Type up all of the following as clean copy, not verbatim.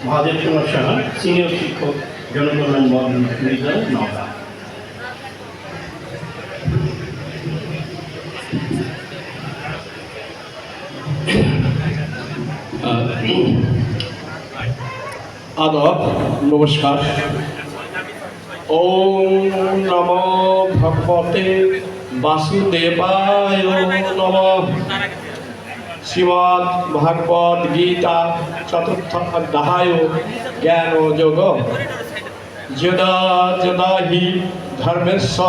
Mahadev Kumar Saha, senior শিক্ষক, জনকল্যাণ বিদ্যালয়, নওগাঁ। आदाब, नमस्कार। ओम नमो भगवते वासुदेवाय नमः। श्रीमद् भागवत गीता चतुर्थ अध्याय ज्ञान योग। यदा यदा हि धर्मस्य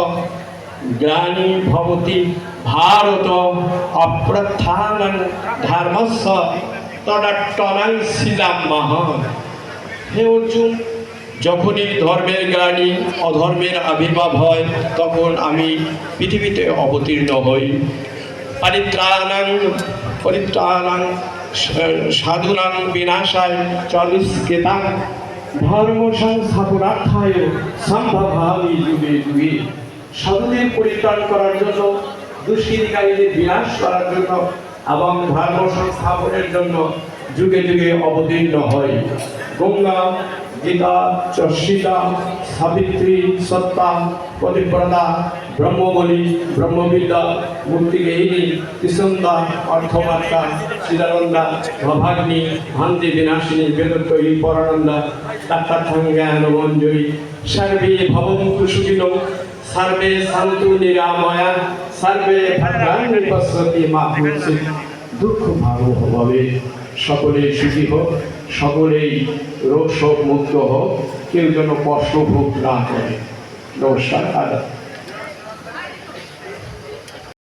ग्लानि भवति भारत अप्रत्थानं धर्मस्य तदात्तनं सृजाम्यहम्। হে অর্জুন, যখনই ধর্মের গ্লানি অধর্মের আবির্ভাব হয় তখন আমি পৃথিবীতে অবতীর্ণ হই। পরিত্রাণাং সাধুনাং বিনাশায় চতুষ্কৃতাং ধর্ম সংস্থাপনার্থায় সম্ভবামি যুগে যুগে। সাধুদের পরিত্রাণ করার জন্য, দুষ্কৃতিকারীদের বিনাশ করার জন্য এবং ধর্ম সংস্থাপনের জন্য যুগে যুগে অবতীর্ণ হয়। গঙ্গা, গীতা, চর্ষিতা, সাবিত্রী, সত্তা, পতিব্রতা, ব্রহ্মবলী, ব্রহ্মবিদ্যা, মুক্তিগেহিনী, কৃষ্ণন্দা, অর্থমাত্রা, চিদানন্দা, ভবাগ্নি, ভান্তি বিনাশিনী, বেদত্রয়ী, পরানন্দা, তাত্তার্থজ্ঞানমঞ্জুরী, সর্বে ভবন্তু সুখিনো, সর্বে সন্তু নিরাময়া, সর্বে ভদ্রাণি পশ্যন্তি মা কশ্চিৎ দুঃখ ভাবো ভবে। সকলেই সুখী হোক, সকলেই রোগ শোক মুক্ত হোক, কেউ যেন কষ্ট ভোগ না করে। নমস্কার।